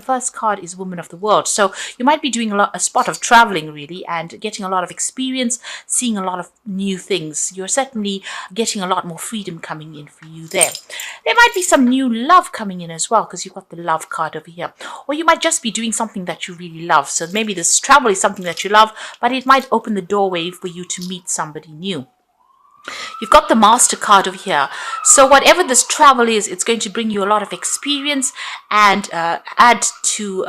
first card is Woman of the World. So you might be doing a spot of traveling really and getting a lot of experience, seeing a lot of new things. You're certainly getting a lot more freedom coming in for you there. There might be some new love coming in as well because you've got the love card over here. Or you might just be doing something that you really love. So maybe this travel is something that you love, but it might open the doorway for you to meet somebody new. You've got the Master card over here. So whatever this travel is, it's going to bring you a lot of experience and add to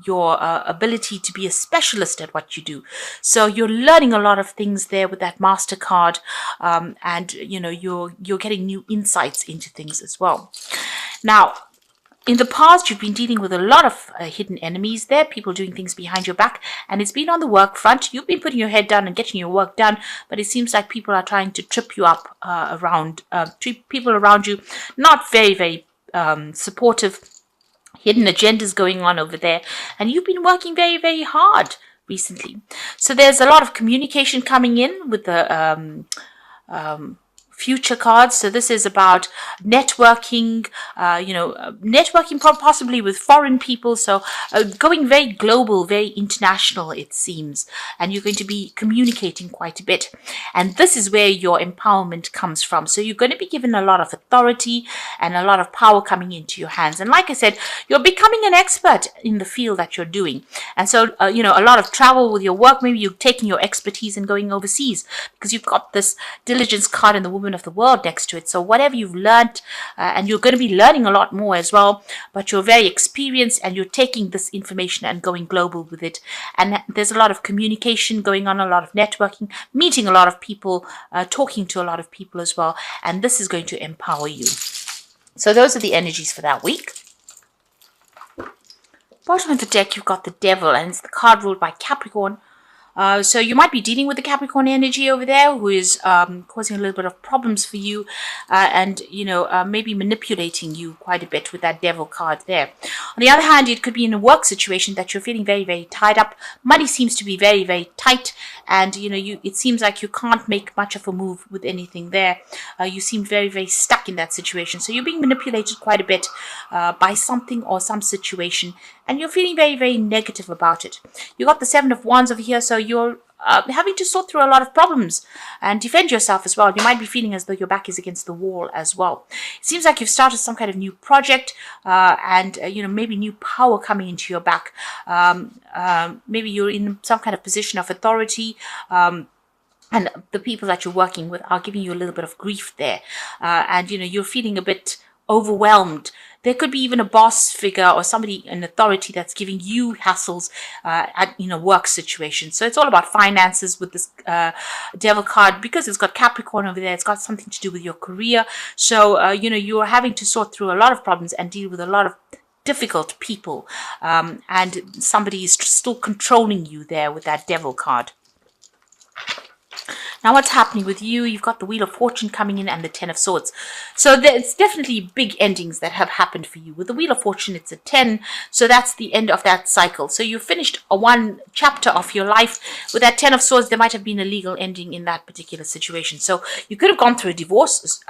your ability to be a specialist at what you do. So you're learning a lot of things there with that Master card, and you're getting new insights into things as well. Now, in the past, you've been dealing with a lot of hidden enemies there, people doing things behind your back, and it's been on the work front. You've been putting your head down and getting your work done, but it seems like people are trying to trip you up people around you, not very, very supportive, hidden agendas going on over there, and you've been working very, very hard recently. So there's a lot of communication coming in with the future cards. So this is about networking, networking possibly with foreign people. So going very global, very international, it seems. And you're going to be communicating quite a bit. And this is where your empowerment comes from. So you're going to be given a lot of authority and a lot of power coming into your hands. And like I said, you're becoming an expert in the field that you're doing. And so, a lot of travel with your work, maybe you're taking your expertise and going overseas because you've got this diligence card in the Woman of the World next to it. So whatever you've learned, and you're going to be learning a lot more as well, but you're very experienced and you're taking this information and going global with it. And there's a lot of communication going on, a lot of networking, meeting a lot of people, talking to a lot of people as well. And this is going to empower you. So those are the energies for that week. Bottom of the deck, you've got the Devil, and it's the card ruled by Capricorn. So you might be dealing with the Capricorn energy over there, who is causing a little bit of problems for you, and maybe manipulating you quite a bit with that Devil card there. On the other hand, it could be in a work situation that you're feeling very, very tied up. Money seems to be very, very tight, and it seems like you can't make much of a move with anything there. You seem very, very stuck in that situation. So you're being manipulated quite a bit by something or some situation, and you're feeling very, very negative about it. You got the Seven of Wands over here, so you're having to sort through a lot of problems and defend yourself as well. You might be feeling as though your back is against the wall as well. It seems like you've started some kind of new project, and maybe new power coming into your back. Maybe you're in some kind of position of authority, and the people that you're working with are giving you a little bit of grief there, and you're feeling a bit overwhelmed. There could be even a boss figure or somebody in authority that's giving you hassles in a work situation. So it's all about finances with this Devil card, because it's got Capricorn over there. It's got something to do with your career. So you're having to sort through a lot of problems and deal with a lot of difficult people, and somebody is still controlling you there with that Devil card. Now what's happening with you? You've got the Wheel of Fortune coming in and the Ten of Swords. So there's definitely big endings that have happened for you. With the Wheel of Fortune, it's a 10. So that's the end of that cycle. So you finished one chapter of your life. With that Ten of Swords, there might have been a legal ending in that particular situation. So you could have gone through a divorce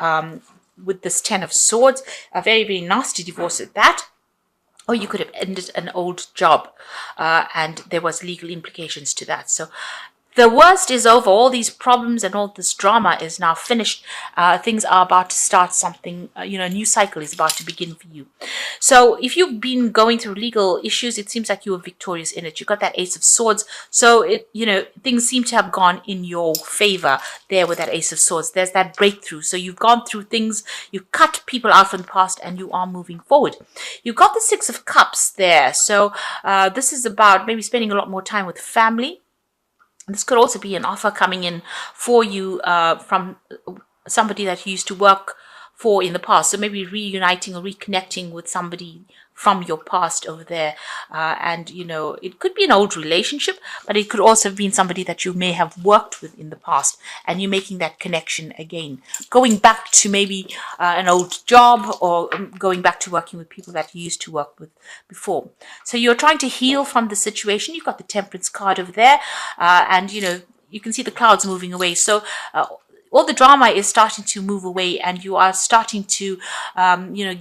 with this Ten of Swords. A very, very nasty divorce at that. Or you could have ended an old job, and there was legal implications to that. So the worst is over. All these problems and all this drama is now finished. Things are about to start something, a new cycle is about to begin for you. So if you've been going through legal issues, it seems like you were victorious in it. You got that Ace of Swords. So, things seem to have gone in your favor there with that Ace of Swords. There's that breakthrough. So you've gone through things, you've cut people out from the past, and you are moving forward. You've got the Six of Cups there. So this is about maybe spending a lot more time with family. This could also be an offer coming in for you from somebody that you used to work for in the past. So maybe reuniting or reconnecting with somebody from your past over there. And it could be an old relationship, but it could also have been somebody that you may have worked with in the past, and you're making that connection again. Going back to maybe an old job, or going back to working with people that you used to work with before. So you're trying to heal from the situation. You've got the Temperance card over there, and you can see the clouds moving away. So all the drama is starting to move away, and you are starting to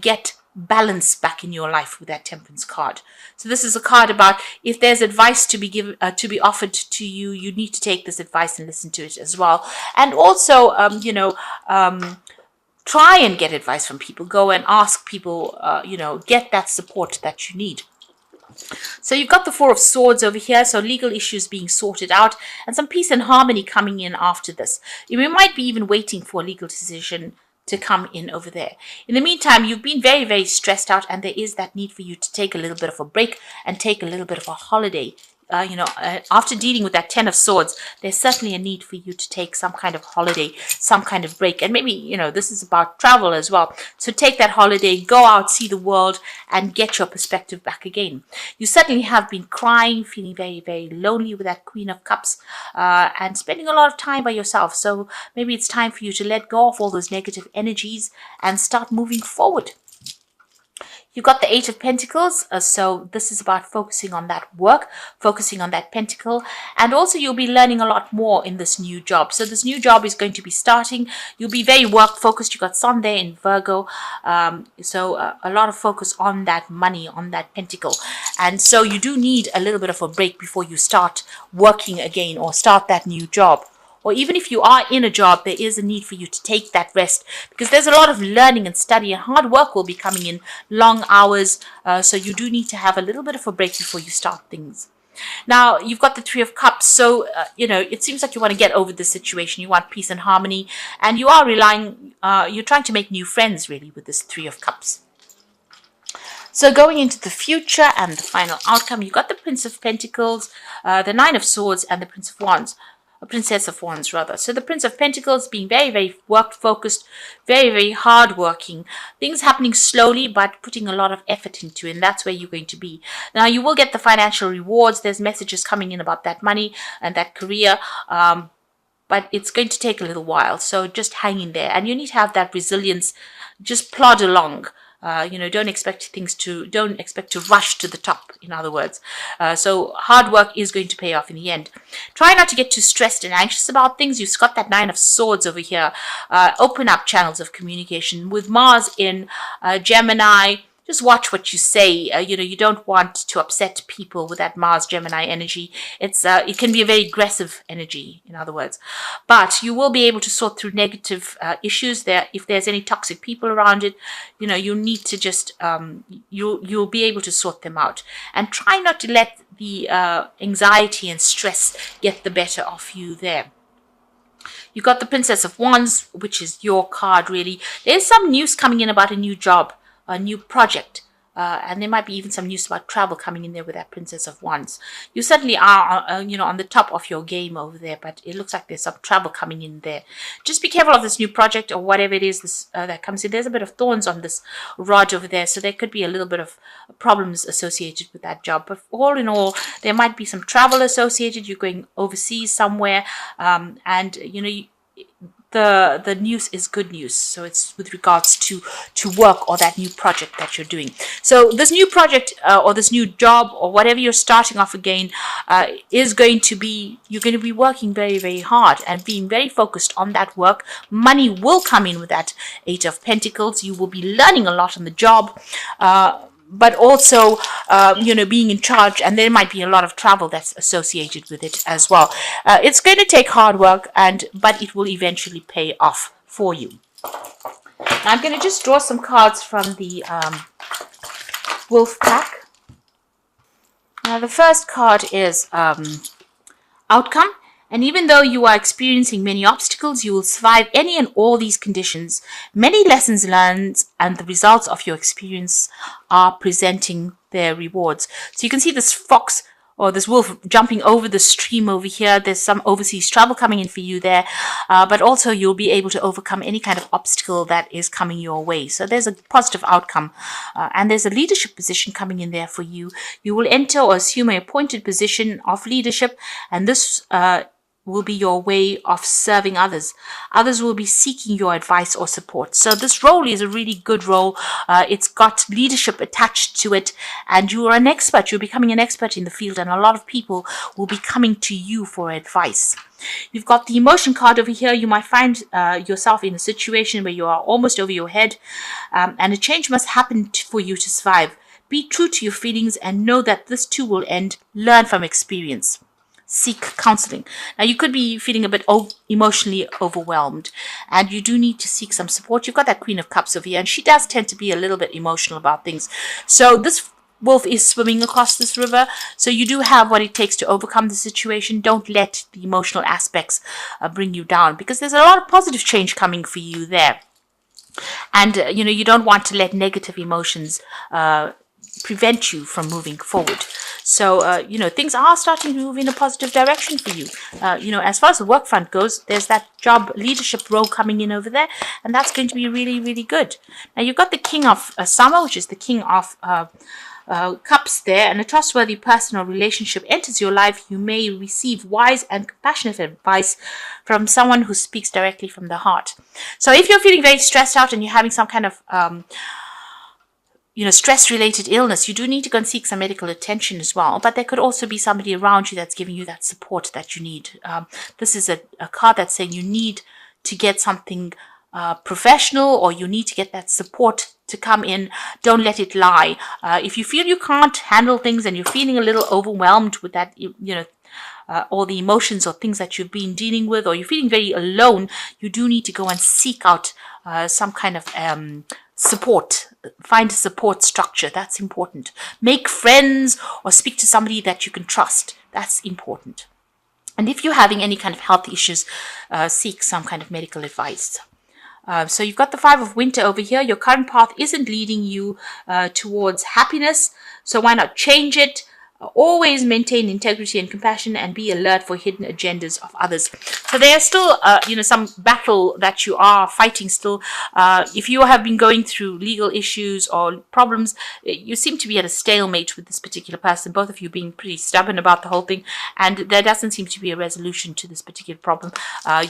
get balance back in your life with that Temperance card. So this is a card about if there's advice to be given, to be offered to you, you need to take this advice and listen to it as well. And also, try and get advice from people. Go and ask people, get that support that you need. So you've got the Four of Swords over here, so legal issues being sorted out and some peace and harmony coming in after this. You might be even waiting for a legal decision to come in over there. In the meantime, you've been very, very stressed out, and there is that need for you to take a little bit of a break and take a little bit of a holiday. After dealing with that Ten of Swords, there's certainly a need for you to take some kind of holiday, some kind of break. And maybe, this is about travel as well. So take that holiday, go out, see the world, and get your perspective back again. You certainly have been crying, feeling very, very lonely with that Queen of Cups, and spending a lot of time by yourself. So maybe it's time for you to let go of all those negative energies and start moving forward. You've got the Eight of Pentacles, so this is about focusing on that work, focusing on that pentacle, and also you'll be learning a lot more in this new job. So this new job is going to be starting. You'll be very work-focused. You've got Sun there in Virgo, so a lot of focus on that money, on that pentacle. And so you do need a little bit of a break before you start working again or start that new job. Or even if you are in a job, there is a need for you to take that rest, because there's a lot of learning and study, and hard work will be coming in, long hours. So you do need to have a little bit of a break before you start things. Now, you've got the Three of Cups. So, it seems like you want to get over this situation. You want peace and harmony, and you are you're trying to make new friends really with this Three of Cups. So going into the future and the final outcome, you've got the Prince of Pentacles, the Nine of Swords, and the Prince of Wands. A Princess of Wands, rather. So the Prince of Pentacles being very, very work-focused, very, very hard-working. Things happening slowly, but putting a lot of effort into it, and that's where you're going to be. Now, you will get the financial rewards. There's messages coming in about that money and that career, but it's going to take a little while. So just hang in there, and you need to have that resilience. Just plod along. Don't expect to rush to the top, in other words. So hard work is going to pay off in the end. Try not to get too stressed and anxious about things. You've got that Nine of Swords over here. Open up channels of communication. With Mars in Gemini, just watch what you say. You don't want to upset people with that Mars Gemini energy. It can be a very aggressive energy, in other words. But you will be able to sort through negative issues there. If there's any toxic people around it, you need to just, you'll be able to sort them out. And try not to let the anxiety and stress get the better of you there. You've got the Princess of Wands, which is your card, really. There's some news coming in about a new job, a new project, and there might be even some news about travel coming in there with that Princess of Wands. You certainly are, on the top of your game over there, but it looks like there's some travel coming in there. Just be careful of this new project or whatever it is that comes in. There's a bit of thorns on this rod over there, so there could be a little bit of problems associated with that job. But all in all, there might be some travel associated. You're going overseas somewhere, and the news is good news. So it's with regards to work or that new project that you're doing. So this new project or this new job or whatever you're starting off again you're going to be working very, very hard and being very focused on that work. Money will come in with that Eight of Pentacles. You will be learning a lot on the job, but also, being in charge, and there might be a lot of travel that's associated with it as well. It's going to take hard work, but it will eventually pay off for you. Now, I'm going to just draw some cards from the Wolf Pack. Now, the first card is Outcome. And even though you are experiencing many obstacles, you will survive any and all these conditions. Many lessons learned and the results of your experience are presenting their rewards. So you can see this fox or this wolf jumping over the stream over here. There's some overseas travel coming in for you there, but also you'll be able to overcome any kind of obstacle that is coming your way. So there's a positive outcome, and there's a leadership position coming in there for you. You will enter or assume an appointed position of leadership, and this will be your way of serving others. Others will be seeking your advice or support. So this role is a really good role. It's got leadership attached to it, and you are an expert. You're becoming an expert in the field, and a lot of people will be coming to you for advice. You've got the emotion card over here. You might find yourself in a situation where you are almost over your head, and a change must happen for you to survive. Be true to your feelings and know that this too will end. Learn from experience. Seek counseling. Now, you could be feeling a bit emotionally overwhelmed, and you do need to seek some support. You've got that Queen of Cups over here, and she does tend to be a little bit emotional about things. So this wolf is swimming across this river, so you do have what it takes to overcome the situation. Don't let the emotional aspects bring you down, because there's a lot of positive change coming for you there. And, you don't want to let negative emotions prevent you from moving forward. So, things are starting to move in a positive direction for you. As far as the work front goes, there's that job leadership role coming in over there, and that's going to be really, really good. Now, you've got the King of Summer, which is the King of Cups there, and a trustworthy person or relationship enters your life. You may receive wise and compassionate advice from someone who speaks directly from the heart. So if you're feeling very stressed out and you're having some kind of stress-related illness, you do need to go and seek some medical attention as well. But there could also be somebody around you that's giving you that support that you need. This is a card that's saying you need to get something professional, or you need to get that support to come in. Don't let it lie. If you feel you can't handle things and you're feeling a little overwhelmed with that, all the emotions or things that you've been dealing with, or you're feeling very alone, you do need to go and seek out some kind of support. Find a support structure. That's important. Make friends or speak to somebody that you can trust. That's important. And if you're having any kind of health issues, seek some kind of medical advice. So you've got the Five of Winter over here. Your current path isn't leading you towards happiness, so why not change it? Always maintain integrity and compassion, and be alert for hidden agendas of others. So there's still, some battle that you are fighting still. If you have been going through legal issues or problems, you seem to be at a stalemate with this particular person, both of you being pretty stubborn about the whole thing, and there doesn't seem to be a resolution to this particular problem.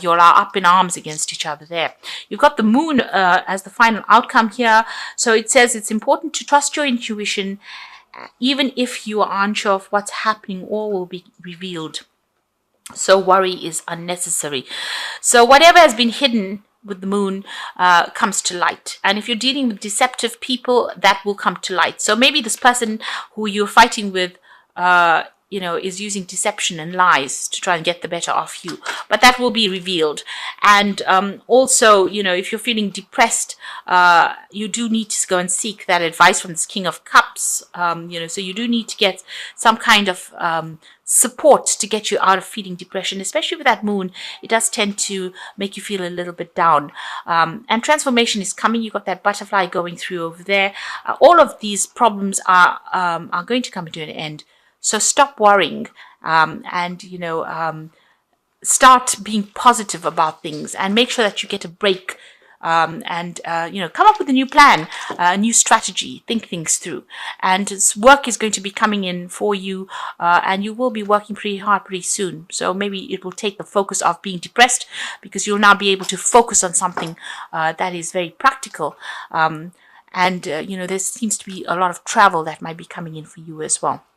You all are up in arms against each other there. You've got the Moon as the final outcome here. So it says it's important to trust your intuition. Even if you are unsure of what's happening, all will be revealed. So worry is unnecessary. So whatever has been hidden with the Moon comes to light. And if you're dealing with deceptive people, that will come to light. So maybe this person who you're fighting with is using deception and lies to try and get the better of you. But that will be revealed. And also, if you're feeling depressed, you do need to go and seek that advice from this King of Cups. So you do need to get some kind of support to get you out of feeling depression, especially with that Moon. It does tend to make you feel a little bit down. And transformation is coming. You've got that butterfly going through over there. All of these problems are going to come to an end. So stop worrying and start being positive about things, and make sure that you get a break and come up with a new plan, a new strategy, think things through. And work is going to be coming in for you, and you will be working pretty hard pretty soon. So maybe it will take the focus off being depressed, because you'll now be able to focus on something that is very practical. And there seems to be a lot of travel that might be coming in for you as well.